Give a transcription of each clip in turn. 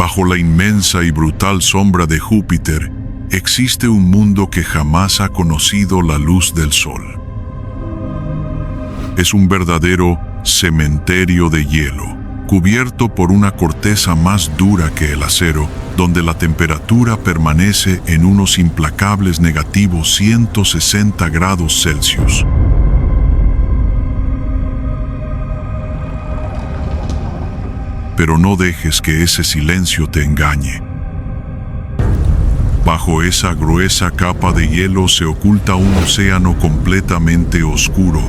Bajo la inmensa y brutal sombra de Júpiter, existe un mundo que jamás ha conocido la luz del sol. Es un verdadero cementerio de hielo, cubierto por una corteza más dura que el acero, donde la temperatura permanece en unos implacables negativos 160 grados Celsius. Pero no dejes que ese silencio te engañe. Bajo esa gruesa capa de hielo se oculta un océano completamente oscuro,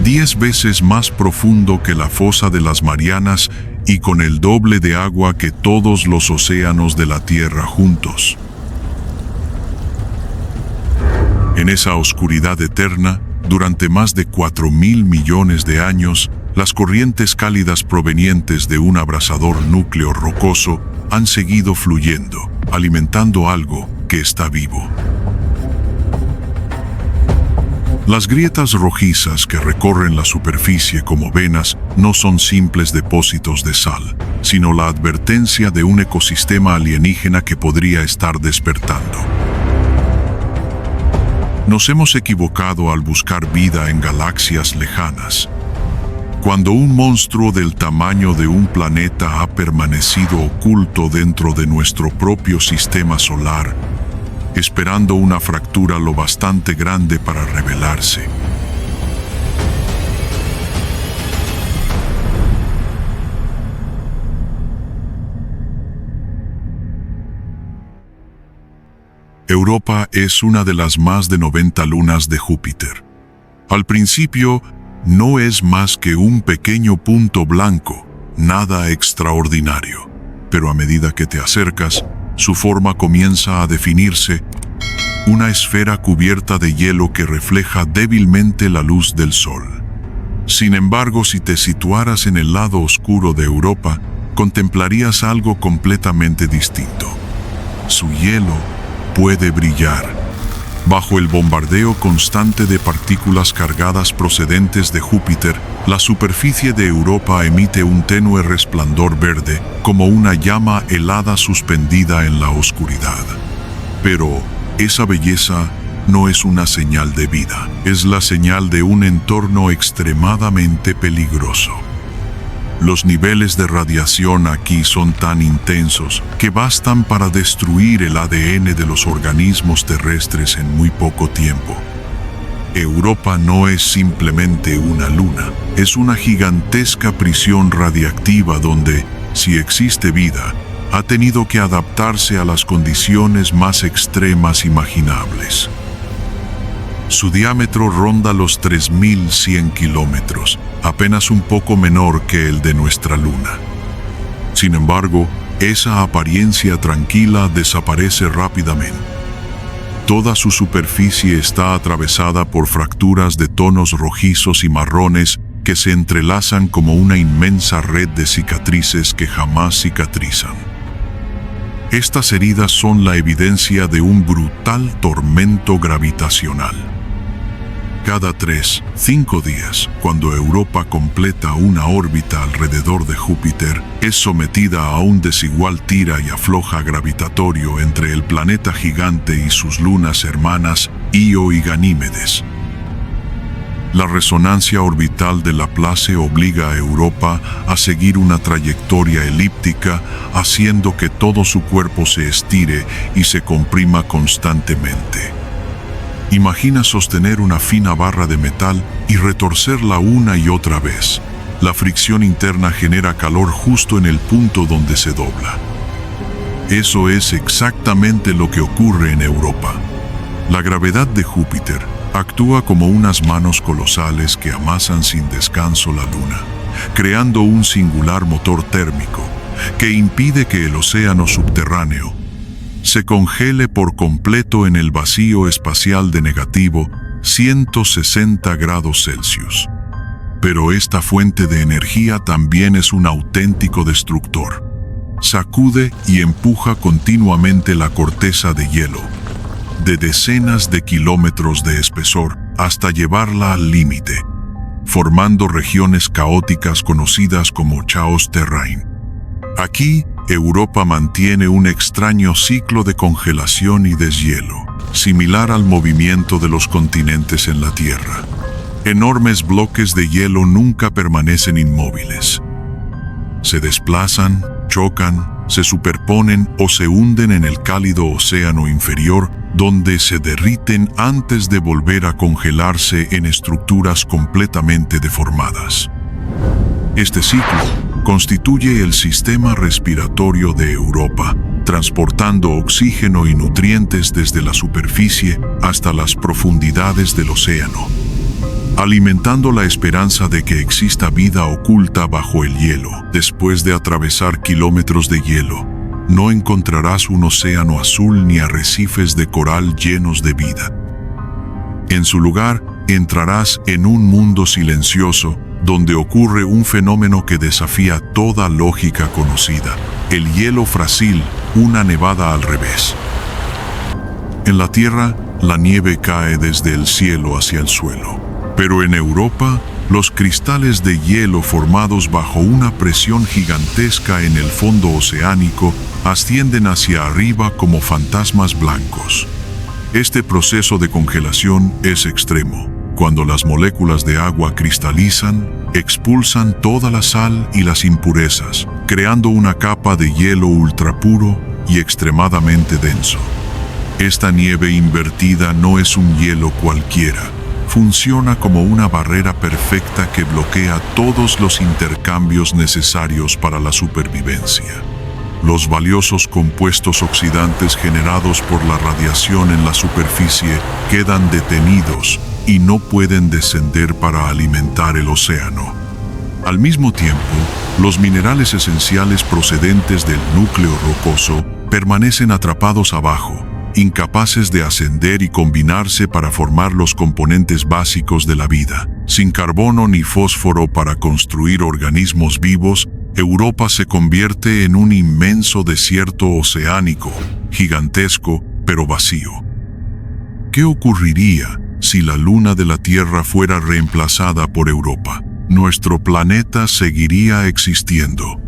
10 veces más profundo que la fosa de las Marianas y con el doble de agua que todos los océanos de la Tierra juntos. En esa oscuridad eterna, durante más de 4.000 millones de años, las corrientes cálidas provenientes de un abrasador núcleo rocoso han seguido fluyendo, alimentando algo que está vivo. Las grietas rojizas que recorren la superficie como venas no son simples depósitos de sal, sino la advertencia de un ecosistema alienígena que podría estar despertando. Nos hemos equivocado al buscar vida en galaxias lejanas. Cuando un monstruo del tamaño de un planeta ha permanecido oculto dentro de nuestro propio sistema solar, esperando una fractura lo bastante grande para revelarse. Europa es una de las más de 90 lunas de Júpiter. Al principio, no es más que un pequeño punto blanco, nada extraordinario. Pero a medida que te acercas, su forma comienza a definirse, una esfera cubierta de hielo que refleja débilmente la luz del sol. Sin embargo, si te situaras en el lado oscuro de Europa, contemplarías algo completamente distinto. Su hielo puede brillar. Bajo el bombardeo constante de partículas cargadas procedentes de Júpiter, la superficie de Europa emite un tenue resplandor verde, como una llama helada suspendida en la oscuridad. Pero esa belleza no es una señal de vida, es la señal de un entorno extremadamente peligroso. Los niveles de radiación aquí son tan intensos que bastan para destruir el ADN de los organismos terrestres en muy poco tiempo. Europa no es simplemente una luna, es una gigantesca prisión radiactiva donde, si existe vida, ha tenido que adaptarse a las condiciones más extremas imaginables. Su diámetro ronda los 3.100 kilómetros, apenas un poco menor que el de nuestra luna. Sin embargo, esa apariencia tranquila desaparece rápidamente. Toda su superficie está atravesada por fracturas de tonos rojizos y marrones que se entrelazan como una inmensa red de cicatrices que jamás cicatrizan. Estas heridas son la evidencia de un brutal tormento gravitacional. Cada 3-5 días, cuando Europa completa una órbita alrededor de Júpiter, es sometida a un desigual tira y afloja gravitatorio entre el planeta gigante y sus lunas hermanas Io y Ganímedes. La resonancia orbital de Laplace obliga a Europa a seguir una trayectoria elíptica, haciendo que todo su cuerpo se estire y se comprima constantemente. Imagina sostener una fina barra de metal y retorcerla una y otra vez. La fricción interna genera calor justo en el punto donde se dobla. Eso es exactamente lo que ocurre en Europa. La gravedad de Júpiter actúa como unas manos colosales que amasan sin descanso la Luna, creando un singular motor térmico que impide que el océano subterráneo se congele por completo en el vacío espacial de negativo 160 grados Celsius. Pero esta fuente de energía también es un auténtico destructor. Sacude y empuja continuamente la corteza de hielo, de decenas de kilómetros de espesor, hasta llevarla al límite, formando regiones caóticas conocidas como Chaos Terrain. Aquí, Europa mantiene un extraño ciclo de congelación y deshielo, similar al movimiento de los continentes en la Tierra. Enormes bloques de hielo nunca permanecen inmóviles. Se desplazan, chocan, se superponen o se hunden en el cálido océano inferior, donde se derriten antes de volver a congelarse en estructuras completamente deformadas. Este ciclo constituye el sistema respiratorio de Europa, transportando oxígeno y nutrientes desde la superficie hasta las profundidades del océano, alimentando la esperanza de que exista vida oculta bajo el hielo. Después de atravesar kilómetros de hielo, no encontrarás un océano azul ni arrecifes de coral llenos de vida. En su lugar, entrarás en un mundo silencioso, donde ocurre un fenómeno que desafía toda lógica conocida: el hielo frágil, una nevada al revés. En la Tierra, la nieve cae desde el cielo hacia el suelo, pero en Europa, los cristales de hielo formados bajo una presión gigantesca en el fondo oceánico ascienden hacia arriba como fantasmas blancos. Este proceso de congelación es extremo. Cuando las moléculas de agua cristalizan, expulsan toda la sal y las impurezas, creando una capa de hielo ultrapuro y extremadamente denso. Esta nieve invertida no es un hielo cualquiera. Funciona como una barrera perfecta que bloquea todos los intercambios necesarios para la supervivencia. Los valiosos compuestos oxidantes generados por la radiación en la superficie quedan detenidos y no pueden descender para alimentar el océano. Al mismo tiempo, los minerales esenciales procedentes del núcleo rocoso permanecen atrapados abajo, incapaces de ascender y combinarse para formar los componentes básicos de la vida. Sin carbono ni fósforo para construir organismos vivos, Europa se convierte en un inmenso desierto oceánico, gigantesco pero vacío. ¿Qué ocurriría si la luna de la Tierra fuera reemplazada por Europa? Nuestro planeta seguiría existiendo,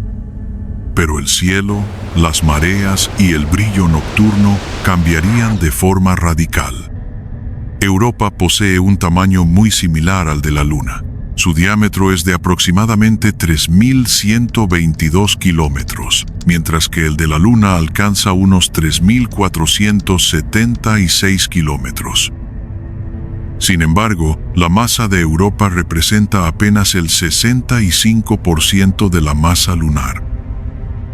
pero el cielo, las mareas y el brillo nocturno cambiarían de forma radical. Europa posee un tamaño muy similar al de la Luna. Su diámetro es de aproximadamente 3.122 kilómetros, mientras que el de la Luna alcanza unos 3.476 kilómetros. Sin embargo, la masa de Europa representa apenas el 65% de la masa lunar.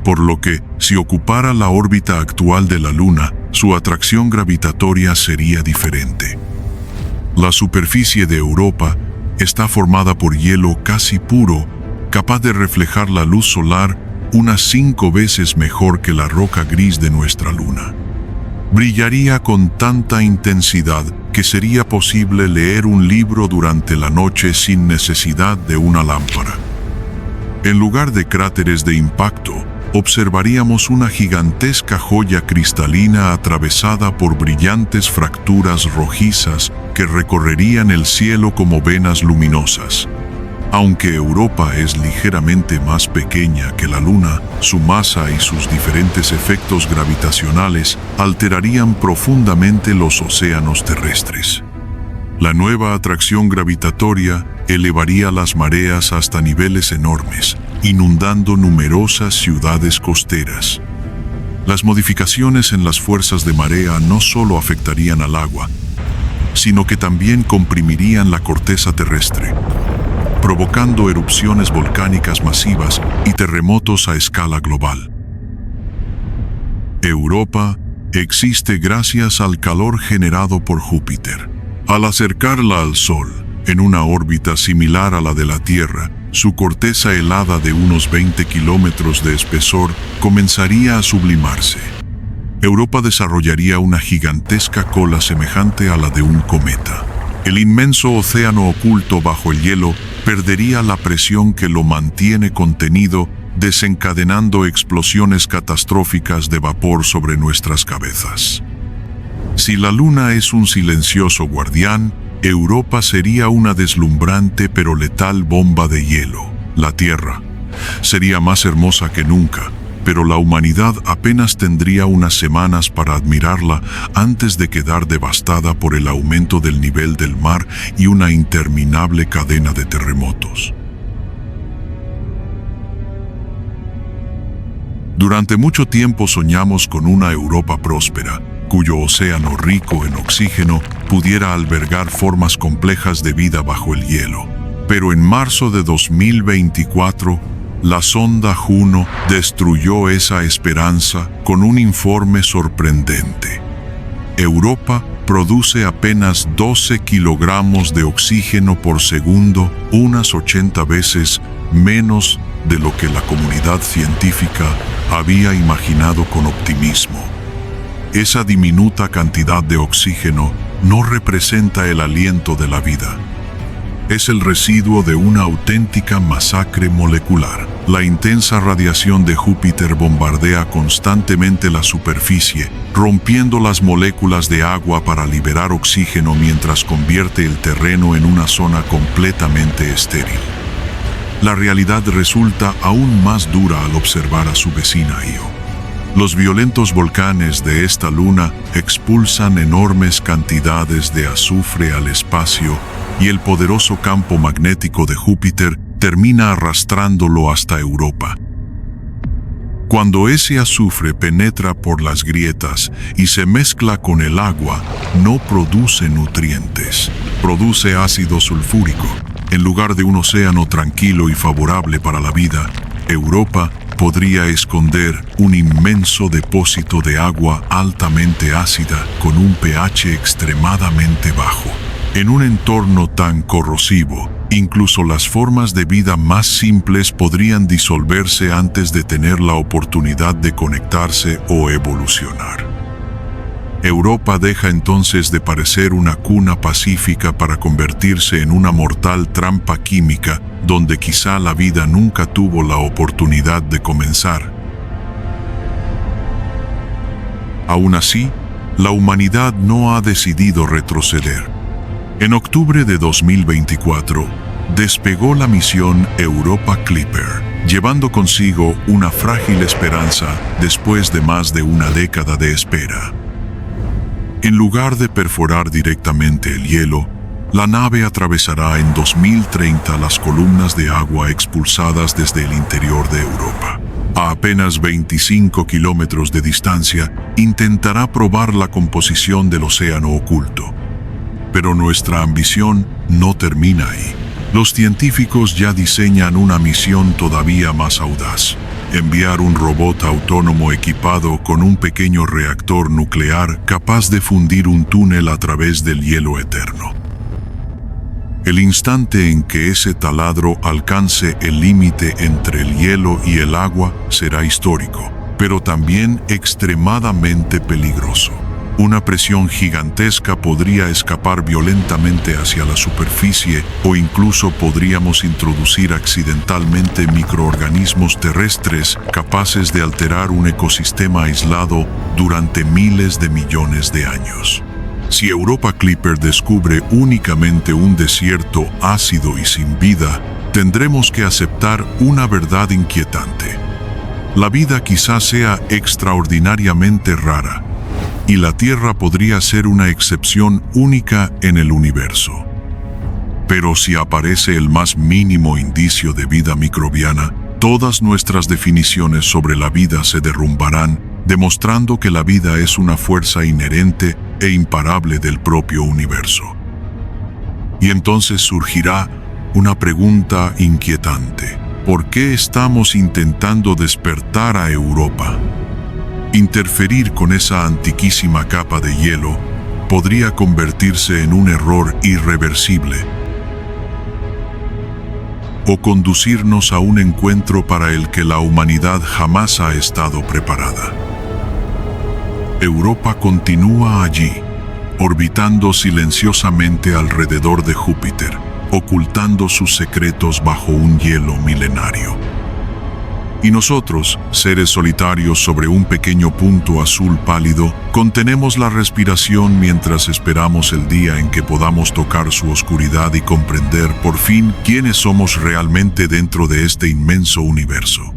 Por lo que, si ocupara la órbita actual de la Luna, su atracción gravitatoria sería diferente. La superficie de Europa está formada por hielo casi puro, capaz de reflejar la luz solar unas 5 veces mejor que la roca gris de nuestra Luna. Brillaría con tanta intensidad que sería posible leer un libro durante la noche sin necesidad de una lámpara. En lugar de cráteres de impacto, observaríamos una gigantesca joya cristalina atravesada por brillantes fracturas rojizas que recorrerían el cielo como venas luminosas. Aunque Europa es ligeramente más pequeña que la Luna, su masa y sus diferentes efectos gravitacionales alterarían profundamente los océanos terrestres. La nueva atracción gravitatoria elevaría las mareas hasta niveles enormes, inundando numerosas ciudades costeras. Las modificaciones en las fuerzas de marea no solo afectarían al agua, sino que también comprimirían la corteza terrestre, provocando erupciones volcánicas masivas y terremotos a escala global. Europa existe gracias al calor generado por Júpiter. Al acercarla al Sol, en una órbita similar a la de la Tierra, su corteza helada de unos 20 kilómetros de espesor comenzaría a sublimarse. Europa desarrollaría una gigantesca cola semejante a la de un cometa. El inmenso océano oculto bajo el hielo perdería la presión que lo mantiene contenido, desencadenando explosiones catastróficas de vapor sobre nuestras cabezas. Si la Luna es un silencioso guardián, Europa sería una deslumbrante pero letal bomba de hielo. La Tierra sería más hermosa que nunca, pero la humanidad apenas tendría unas semanas para admirarla antes de quedar devastada por el aumento del nivel del mar y una interminable cadena de terremotos. Durante mucho tiempo soñamos con una Europa próspera, cuyo océano rico en oxígeno pudiera albergar formas complejas de vida bajo el hielo. Pero en marzo de 2024, la sonda Juno destruyó esa esperanza con un informe sorprendente. Europa produce apenas 12 kilogramos de oxígeno por segundo, unas 80 veces menos de lo que la comunidad científica había imaginado con optimismo. Esa diminuta cantidad de oxígeno no representa el aliento de la vida. Es el residuo de una auténtica masacre molecular. La intensa radiación de Júpiter bombardea constantemente la superficie, rompiendo las moléculas de agua para liberar oxígeno mientras convierte el terreno en una zona completamente estéril. La realidad resulta aún más dura al observar a su vecina Io. Los violentos volcanes de esta luna expulsan enormes cantidades de azufre al espacio y el poderoso campo magnético de Júpiter termina arrastrándolo hasta Europa. Cuando ese azufre penetra por las grietas y se mezcla con el agua, no produce nutrientes, produce ácido sulfúrico. En lugar de un océano tranquilo y favorable para la vida, Europa podría esconder un inmenso depósito de agua altamente ácida con un pH extremadamente bajo. En un entorno tan corrosivo, incluso las formas de vida más simples podrían disolverse antes de tener la oportunidad de conectarse o evolucionar. Europa deja entonces de parecer una cuna pacífica para convertirse en una mortal trampa química donde quizá la vida nunca tuvo la oportunidad de comenzar. Aún así, la humanidad no ha decidido retroceder. En octubre de 2024, despegó la misión Europa Clipper, llevando consigo una frágil esperanza después de más de una década de espera. En lugar de perforar directamente el hielo, la nave atravesará en 2030 las columnas de agua expulsadas desde el interior de Europa. A apenas 25 kilómetros de distancia, intentará probar la composición del océano oculto. Pero nuestra ambición no termina ahí. Los científicos ya diseñan una misión todavía más audaz: enviar un robot autónomo equipado con un pequeño reactor nuclear capaz de fundir un túnel a través del hielo eterno. El instante en que ese taladro alcance el límite entre el hielo y el agua será histórico, pero también extremadamente peligroso. Una presión gigantesca podría escapar violentamente hacia la superficie o incluso podríamos introducir accidentalmente microorganismos terrestres capaces de alterar un ecosistema aislado durante miles de millones de años. Si Europa Clipper descubre únicamente un desierto ácido y sin vida, tendremos que aceptar una verdad inquietante. La vida quizás sea extraordinariamente rara, y la Tierra podría ser una excepción única en el universo. Pero si aparece el más mínimo indicio de vida microbiana, todas nuestras definiciones sobre la vida se derrumbarán, demostrando que la vida es una fuerza inherente e imparable del propio universo. Y entonces surgirá una pregunta inquietante: ¿por qué estamos intentando despertar a Europa? Interferir con esa antiquísima capa de hielo podría convertirse en un error irreversible o conducirnos a un encuentro para el que la humanidad jamás ha estado preparada. Europa continúa allí, orbitando silenciosamente alrededor de Júpiter, ocultando sus secretos bajo un hielo milenario. Y nosotros, seres solitarios sobre un pequeño punto azul pálido, contenemos la respiración mientras esperamos el día en que podamos tocar su oscuridad y comprender por fin quiénes somos realmente dentro de este inmenso universo.